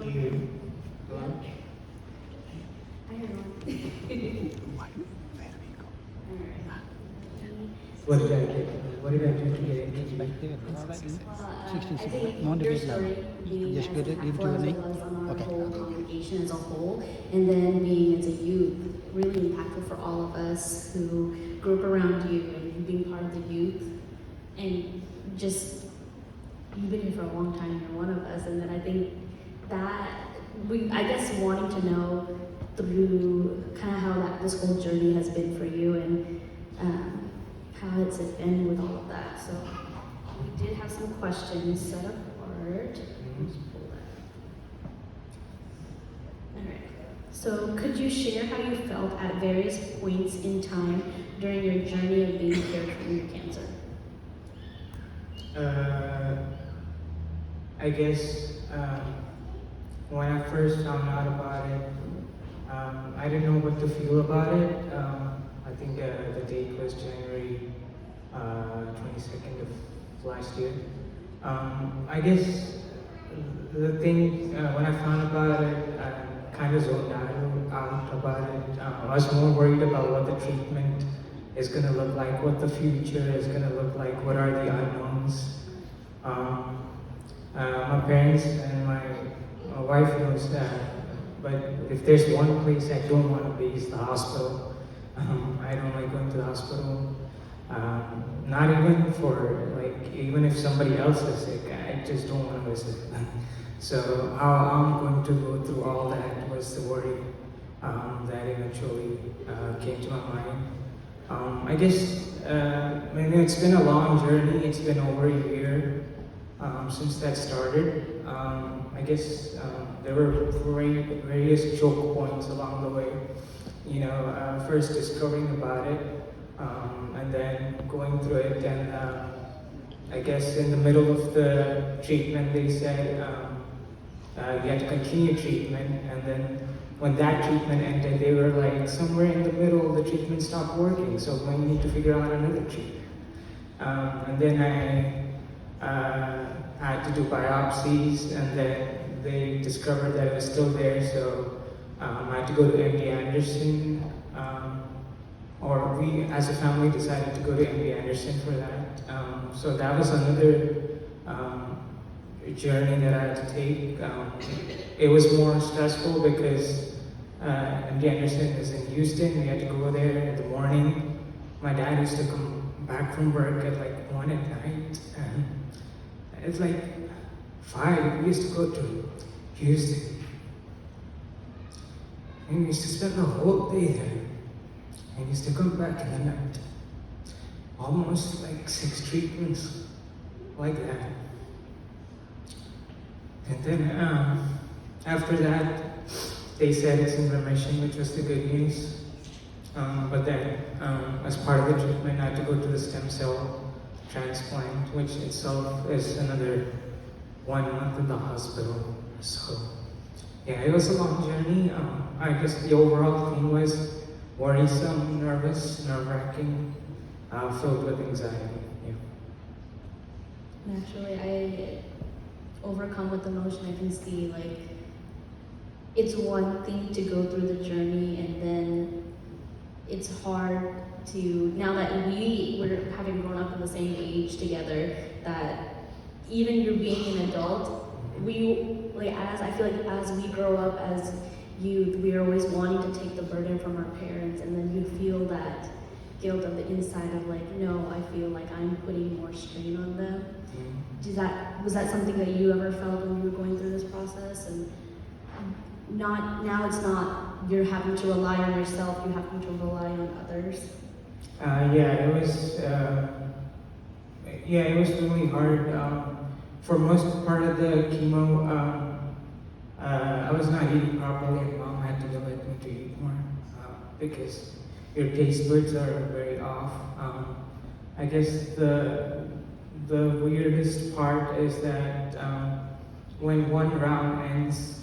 Do you lunch? I don't know. What did I get? What did I do to get it? I think your story being as impactful as it was on our whole congregation as a whole, and then being as a youth, really impactful for all of us who grew up around you and being part of the youth, and just you've been here for a long time. You're one of us, and then I think that I guess wanting to know through kind of how this whole journey has been for you and how it's been with all of that. So we did have some questions set apart. Let's pull that up. All right. So could you share how you felt at various points in time during your journey of being cared for your cancer? I guess when I first found out about it, I didn't know what to feel about it. I think the date was January 22nd of last year. I guess the thing, when I found about it, I kind of zoned out about it. I was more worried about what the treatment is going to look like, what the future is going to look like, what are the unknowns. My parents and my wife knows that, but if there's one place I don't want to be, it's the hospital. I don't like going to the hospital. Not even for, like, even if somebody else is sick, I just don't want to visit. So how I'm going to go through all that was the worry that eventually came to my mind. I guess, it's been a long journey. It's been over a year since that started. I guess there were various choke points along the way. First discovering about it, and then going through it, and I guess in the middle of the treatment they said you had to continue treatment, and then when that treatment ended, they were like, somewhere in the middle the treatment stopped working, so we need to figure out another treatment. And then I had to do biopsies, and then they discovered that it was still there, so I had to go to MD Anderson, or we as a family decided to go to MD Anderson for that. So that was another journey that I had to take. It was more stressful because MD Anderson is in Houston. We had to go there in the morning. My dad used to come back from work at like 1 at night. And it's like 5. We used to go to Houston. And we used to spend the whole day there. And used to come back in the night. Almost like 6 treatments like that. And then after that, they said it's in remission, which was the good news. But then, as part of the treatment, I had to go to the stem cell transplant, which itself is another 1 month in the hospital. So, yeah, it was a long journey. I guess the overall theme was worrisome, nervous, nerve-wracking, filled with anxiety. Yeah. Naturally, I overcome with emotion. I can see, like, it's one thing to go through the journey, and then it's hard to, now that we're having grown up in the same age together, that even you're being an adult, I feel like as we grow up as youth, we are always wanting to take the burden from our parents, and then you feel that guilt on the inside of like, no, I feel like I'm putting more strain on them. Was that something that you ever felt when you were going through this process? And now it's not you're having to rely on yourself, you're having to rely on others. It was really hard. For most part of the chemo, I was not eating properly, and Mom had to let me to eat more because your taste buds are very off. I guess the weirdest part is that when one round ends,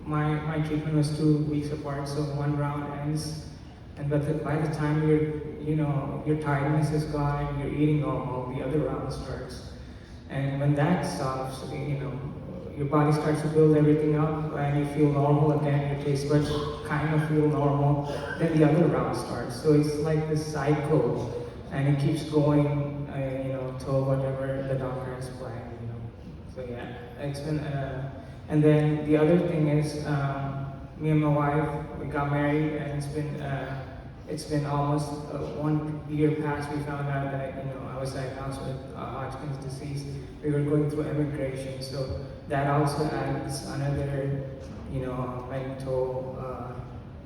my treatment was 2 weeks apart, so one round ends, and by the time your tiredness is gone and you're eating normal, the other round starts. And when that stops, your body starts to build everything up and you feel normal again, your taste buds kind of feel normal, then the other round starts. So it's like this cycle and it keeps going, till whatever the doctor has planned, So yeah, it's been, and then the other thing is, me and my wife, we got married and it's been almost 1 year past. We found out that I was diagnosed with Hodgkin's disease. We were going through immigration, so that also adds another mental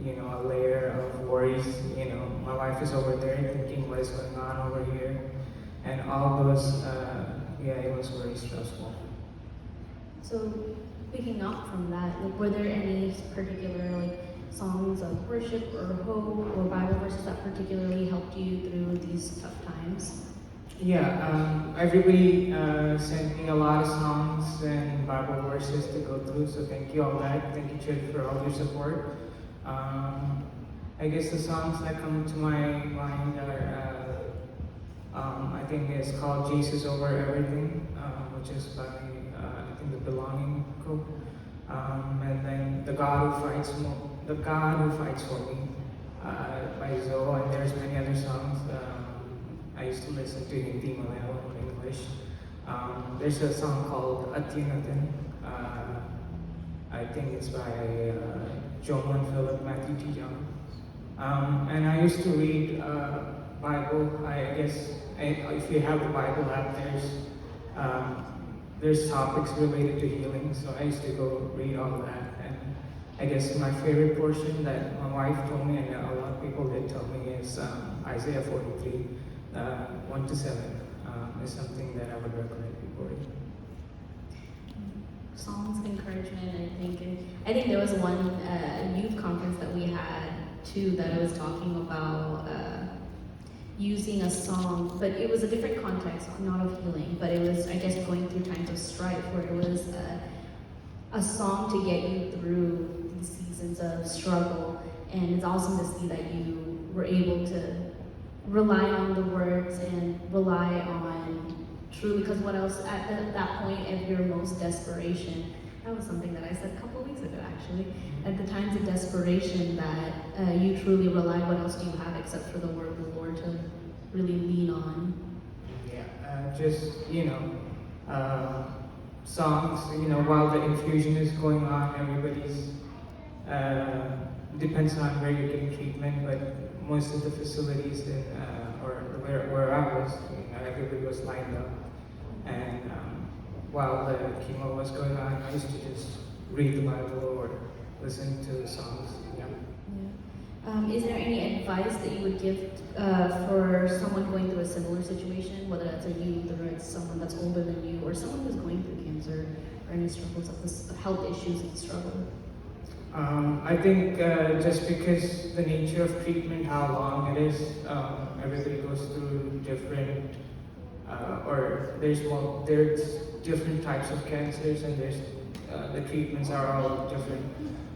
a layer of worries. My wife is over there thinking what is going on over here, and all those it was very stressful. So picking up from that, like, were there any particular songs of worship or hope or Bible verses that particularly helped you through these tough times? Yeah, everybody sent me a lot of songs and Bible verses to go through, so thank you all that. Thank you, church, for all your support. I guess the songs that come to my mind are, I think it's called Jesus Over Everything, which is by, I think, the Belonging group. And then The God Who Fights for Me, by Zoe, and there's many other songs. I used to listen to Hindi, Malayalam, and English. There's a song called Atinatan. I think it's by John Philip Matthew T. Young. And I used to read Bible. I guess if you have the Bible app, there's topics related to healing. So I used to go read all that. And I guess my favorite portion that my wife told me, and a lot of people did tell me, is Isaiah 43, 1-7. Is something that I would recommend people read. Songs of encouragement, I think there was one youth conference that we had too that I was talking about using a song, but it was a different context, not of healing, but it was, I guess, going through times of strife, where it was a song to get you through the seasons of struggle. And it's awesome to see that you were able to rely on the words and rely on truly, because what else at that point of your most desperation, that was something that I said a couple of weeks ago actually, at the times of desperation that you truly rely, what else do you have except for the word of the Lord to really lean on? Yeah, songs, while the infusion is going on, everybody's, depends on where you're getting treatment, but most of the facilities or where I was, everybody was lined up. And while the chemo was going on, I used to just read the Bible or listen to songs. Yeah. Is there any advice that you would give for someone going through a similar situation, whether that's a youth or it's someone that's older than you, or someone who's going through cancer or any struggles of health issues and struggle? I think just because the nature of treatment, how long it is, everybody goes through different, or there's different types of cancers, and the treatments are all different.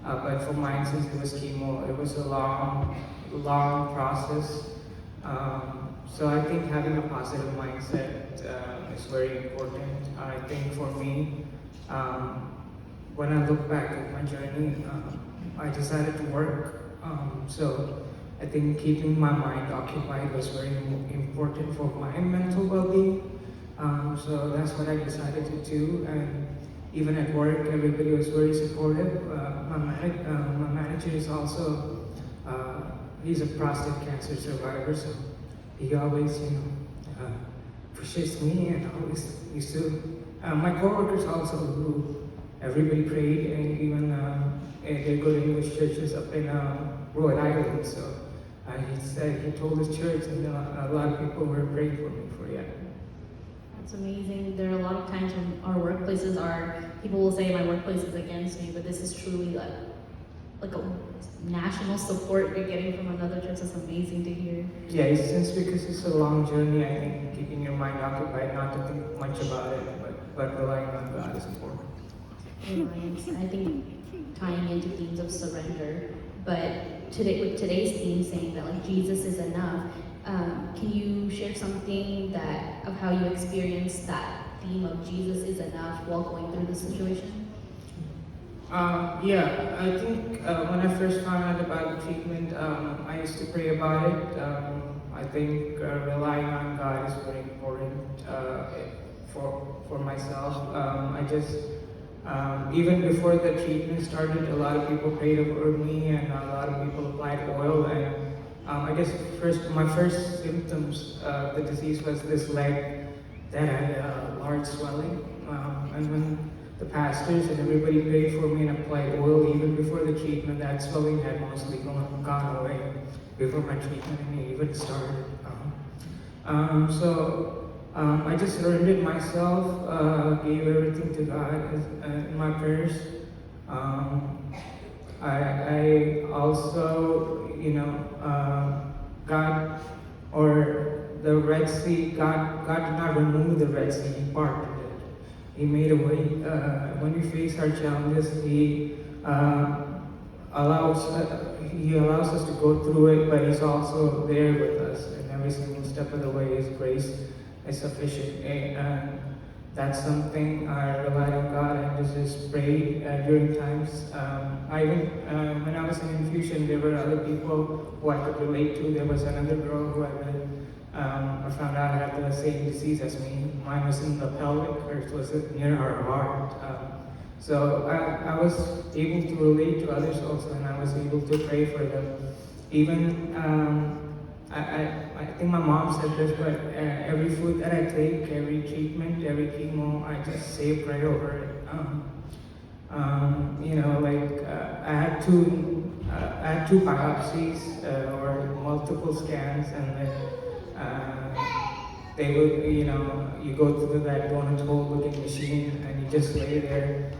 But for mine, since it was chemo, it was a long process. So I think having a positive mindset is very important. I think for me, when I look back at my journey, I decided to work. So I think keeping my mind occupied was very important for my mental well-being. So that's what I decided to do. And even at work, everybody was very supportive. My manager is also, he's a prostate cancer survivor, so he always, pushes me and always used to. My coworkers also, who everybody prayed, and even they go to English churches up in Rhode Island. So he told his church, and a lot of people were praying for me for that. That's amazing. There are a lot of times when our workplaces people will say my workplace is against me, but this is truly like a national support you're getting from another church. That's amazing to hear. Yeah, it's because it's a long journey. I think keeping your mind occupied, not to think much about it, but relying on God is important. I think tying into themes of surrender, but with today's theme saying that Jesus is enough, can you share something of how you experienced that theme of Jesus is enough while going through the situation? Yeah, I think when I first found out about the treatment, I used to pray about it. I think relying on God is very important for myself. I just even before the treatment started, a lot of people prayed over me, and a lot of people applied oil. And I guess my first symptoms of the disease was this leg that had a large swelling, and when the pastors and everybody prayed for me and applied oil even before the treatment, that swelling had mostly gone away before my treatment even started. I just surrendered myself, gave everything to God in my prayers. I also, God or the Red Sea, God did not remove the Red Sea, He parted it. He made a way. When we face our challenges, He allows us to go through it, but He's also there with us, and every single step of the way His grace is sufficient. And that's something I relied on God and just prayed during times. When I was in infusion, there were other people who I could relate to. There was another girl who I found out had the same disease as me. Mine was in the pelvic, or it was near her heart. So I was able to relate to others also, and I was able to pray for them. Even I think my mom said this, but every food that I take, every treatment, every chemo, I just say a prayer over it. I had two biopsies or multiple scans, and then they would, you go through that donut-hole looking machine, and you just lay there.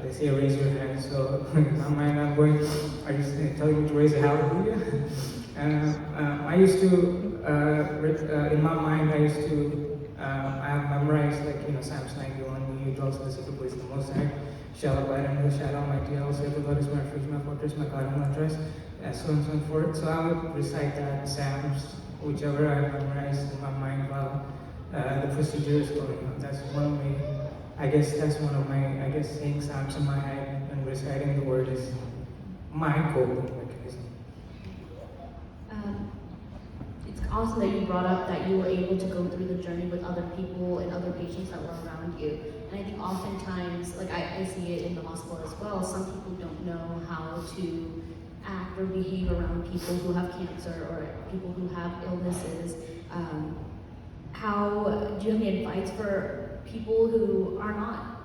They say raise your hand, so in my mind I'm going, are you telling me to raise a hallelujah? I used to, in my mind, I have memorized Psalms 91, you dwell in the secret place of the Most High, shall abide under the shadow of my dear, I'll say the Lord is my refuge, my fortress, my God, and my trust, and so on and so forth. So I would recite that Psalms, whichever I memorized in my mind while the procedure is going on. That's one of my, saying Psalms in my head and reciting the word is my coping mechanism. It's awesome that you brought up that you were able to go through the journey with other people and other patients that were around you. And I think oftentimes, like I see it in the hospital as well, some people don't know how to act or behave around people who have cancer or people who have illnesses. Do you have any advice for people who are not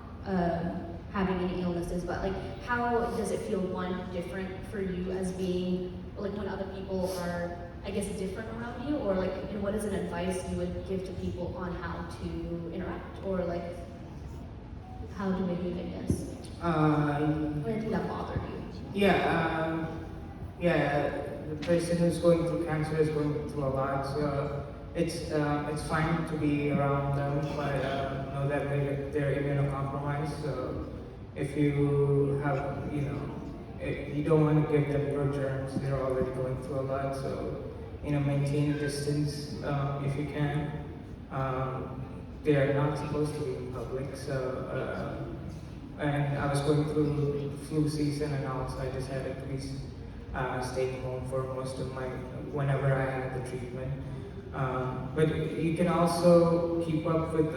having any illnesses, but how does it feel, one, different for you as being, when other people are, different around you, or what is an advice you would give to people on how to interact, or how to behave, anything that bothered you? The person who's going through cancer is going through a lot, so it's fine to be around them, but know that they're immunocompromised. So if you have, you don't want to give them your germs, they're already going through a lot. So maintain a distance if you can. They are not supposed to be in public. So and I was going through flu season, and also I just had at least staying home for most of whenever I had the treatment. But you can also keep up with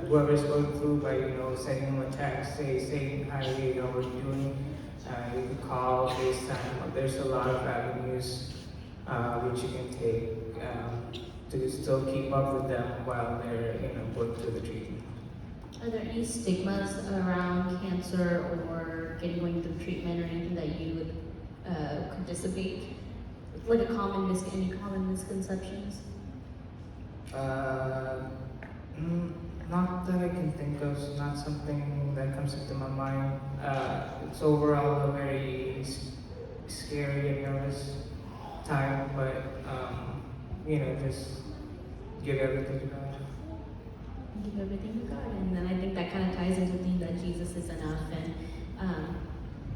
whoever's going through by sending them a text, saying hi, how are you doing? You can call, FaceTime. There's a lot of avenues which you can take to still keep up with them while they're going through the treatment. Are there any stigmas around cancer or going through treatment or anything that you would could dissipate? Any common misconceptions? Not that I can think of. Not something that comes into my mind. It's overall a very scary and nervous time, but just give everything to God. Give everything to God, and then I think that kind of ties into the theme that Jesus is enough, and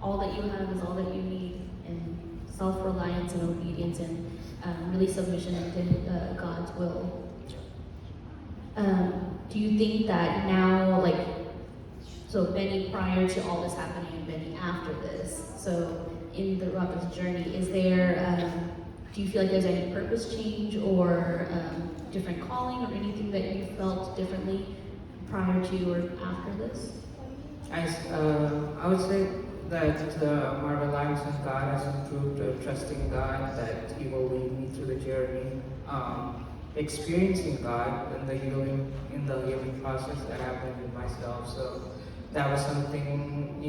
all that you have is all that you need, and self-reliance and obedience, and really submission to God's will. Do you think that now, So Benny prior to all this happening and Benny after this. So in the this journey, is there, do you feel like there's any purpose change or different calling or anything that you felt differently prior to or after this? I would say that my reliance on God has improved, trusting God that He will lead me through the journey, experiencing God in the healing process that happened in myself. So that was something,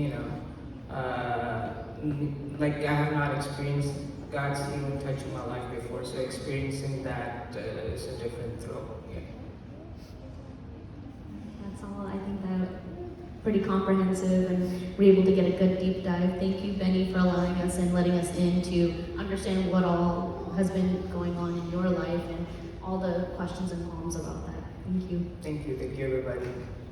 like I have not experienced God's healing touch in my life before. So experiencing that is a different thrill. Yeah. That's all. I think that pretty comprehensive, and we're able to get a good deep dive. Thank you, Benny, for allowing us and letting us in to understand what all has been going on in your life and all the questions and qualms about that. Thank you. Thank you, everybody.